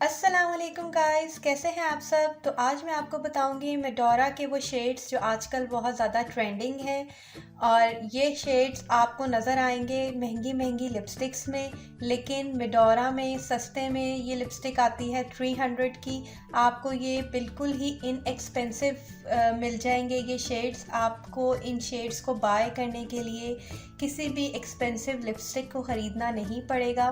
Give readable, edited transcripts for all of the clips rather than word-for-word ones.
अस्सलामुअलैकुम गाइस, कैसे हैं आप सब। तो आज मैं आपको बताऊंगी मेडोरा के वो शेड्स जो आजकल बहुत ज़्यादा ट्रेंडिंग हैं। और ये शेड्स आपको नज़र आएंगे महंगी महंगी लिपस्टिक्स में, लेकिन मेडोरा में सस्ते में ये लिपस्टिक आती है 300 की। आपको ये बिल्कुल ही इनएक्सपेंसिव मिल जाएंगे ये शेड्स। आपको इन शेड्स को बाय करने के लिए किसी भी एक्सपेंसिव लिपस्टिक को ख़रीदना नहीं पड़ेगा।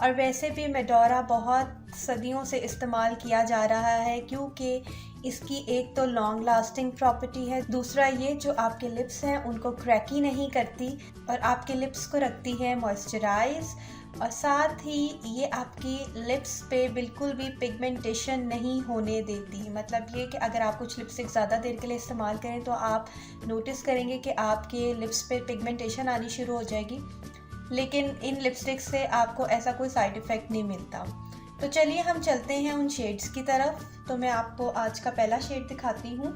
और वैसे भी मेडोरा बहुत सदियों से इस्तेमाल किया जा रहा है, क्योंकि इसकी एक तो लॉन्ग लास्टिंग प्रॉपर्टी है, दूसरा ये जो आपके लिप्स हैं उनको क्रैकी नहीं करती और आपके लिप्स को रखती है मॉइस्चराइज। और साथ ही ये आपकी लिप्स पे बिल्कुल भी पिगमेंटेशन नहीं होने देती। मतलब ये कि अगर आप कुछ लिपस्टिक ज़्यादा देर के लिए इस्तेमाल करें तो आप नोटिस करेंगे कि आपके लिप्स पे पिगमेंटेशन आनी शुरू हो जाएगी, लेकिन इन लिपस्टिक से आपको ऐसा कोई साइड इफ़ेक्ट नहीं मिलता। तो चलिए हम चलते हैं उन शेड्स की तरफ। तो मैं आपको आज का पहला शेड दिखाती हूँ।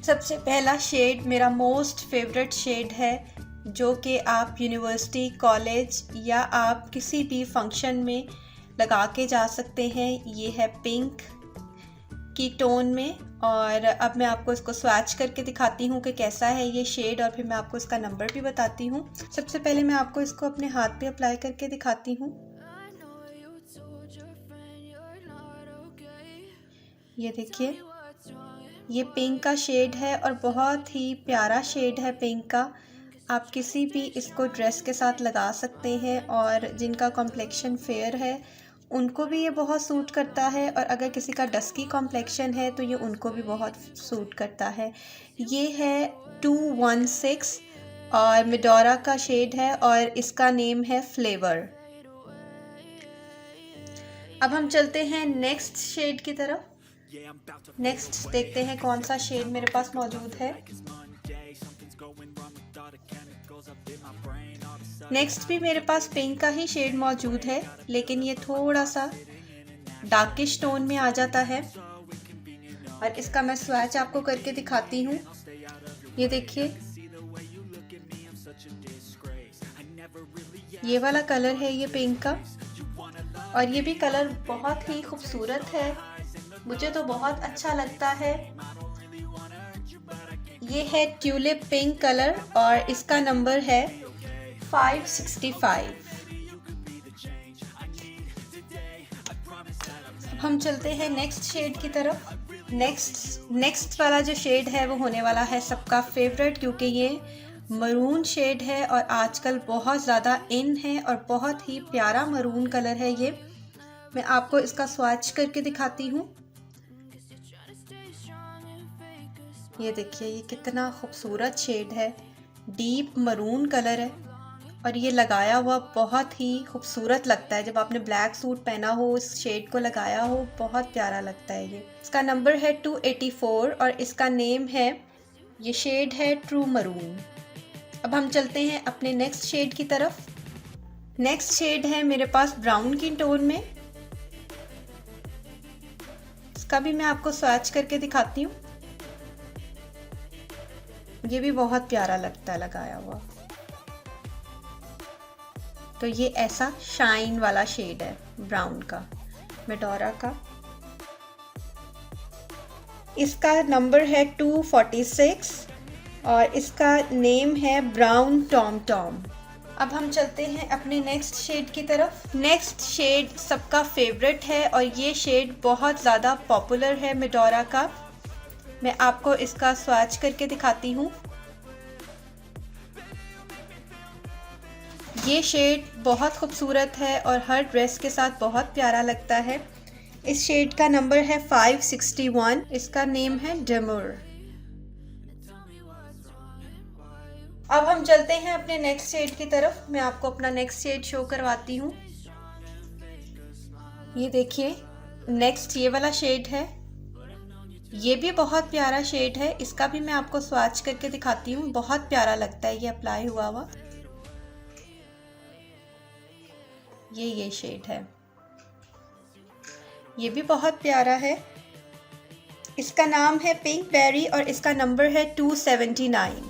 सबसे पहला शेड मेरा मोस्ट फेवरेट शेड है, जो कि आप यूनिवर्सिटी, कॉलेज या आप किसी भी फंक्शन में लगा के जा सकते हैं। ये है पिंक की टोन में। और अब मैं आपको इसको स्वैच करके दिखाती हूँ कि कैसा है ये शेड, और फिर मैं आपको इसका नंबर भी बताती हूँ। सबसे पहले मैं आपको इसको अपने हाथ पे अप्लाई करके दिखाती हूँ। ये देखिए, ये पिंक का शेड है और बहुत ही प्यारा शेड है पिंक का। आप किसी भी इसको ड्रेस के साथ लगा सकते हैं, और जिनका कॉम्प्लेक्शन फेयर है उनको भी ये बहुत सूट करता है, और अगर किसी का डस्की कॉम्प्लेक्शन है तो ये उनको भी बहुत सूट करता है। ये है 216 और मेडोरा का शेड है और इसका नेम है फ्लेवर। अब हम चलते हैं नेक्स्ट शेड की तरफ। नेक्स्ट देखते हैं कौन सा शेड मेरे पास मौजूद है। नेक्स्ट भी मेरे पास पिंक का ही शेड मौजूद है, लेकिन ये थोड़ा सा डार्किश टोन में आ जाता है। और इसका मैं स्वैच आपको करके दिखाती हूँ। ये देखिए, ये वाला कलर है ये पिंक का, और ये भी कलर बहुत ही खूबसूरत है, मुझे तो बहुत अच्छा लगता है। ये है ट्यूलिप पिंक कलर और इसका नंबर है 565। अब हम चलते हैं नेक्स्ट शेड की तरफ। नेक्स्ट वाला जो शेड है वो होने वाला है सबका फेवरेट, क्योंकि ये मरून शेड है और आजकल बहुत ज़्यादा इन है और बहुत ही प्यारा मरून कलर है ये। मैं आपको इसका स्वैच करके दिखाती हूँ। ये देखिए, ये कितना खूबसूरत शेड है, डीप मरून कलर है, और ये लगाया हुआ बहुत ही खूबसूरत लगता है। जब आपने ब्लैक सूट पहना हो, इस शेड को लगाया हो, बहुत प्यारा लगता है ये। इसका नंबर है 284 और इसका नेम है, ये शेड है ट्रू मरून। अब हम चलते हैं अपने नेक्स्ट शेड की तरफ। नेक्स्ट शेड है मेरे पास ब्राउन की टोन में। इसका भी मैं आपको स्वैच करके दिखाती हूँ। ये भी बहुत प्यारा लगता है लगाया हुआ। तो ये ऐसा शाइन वाला शेड है ब्राउन का, मेडोरा का। इसका नंबर है 246 और इसका नेम है ब्राउन टॉम टॉम। अब हम चलते हैं अपने नेक्स्ट शेड की तरफ। नेक्स्ट शेड सबका फेवरेट है और ये शेड बहुत ज़्यादा पॉपुलर है मेडोरा का। मैं आपको इसका स्वैच करके दिखाती हूँ। ये शेड बहुत खूबसूरत है और हर ड्रेस के साथ बहुत प्यारा लगता है। इस शेड का नंबर है 561। इसका नेम है डेमोर। अब हम चलते हैं अपने नेक्स्ट शेड की तरफ। मैं आपको अपना नेक्स्ट शेड शो करवाती हूँ। ये देखिए, नेक्स्ट ये वाला शेड है। ये भी बहुत प्यारा शेड है। इसका भी मैं आपको स्वैच करके दिखाती हूँ। बहुत प्यारा लगता है ये अप्लाई हुआ हुआ। ये शेड है, ये भी बहुत प्यारा है। इसका नाम है पिंक बेरी और इसका नंबर है 279।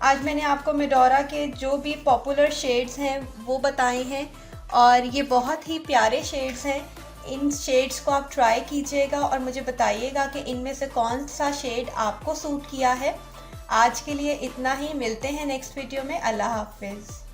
आज मैंने आपको मेडोरा के जो भी पॉपुलर शेड्स हैं वो बताए हैं और ये बहुत ही प्यारे शेड्स हैं। इन शेड्स को आप ट्राई कीजिएगा और मुझे बताइएगा कि इनमें से कौन सा शेड आपको सूट किया है। आज के लिए इतना ही, मिलते हैं नेक्स्ट वीडियो में। अल्लाह हाफिज़।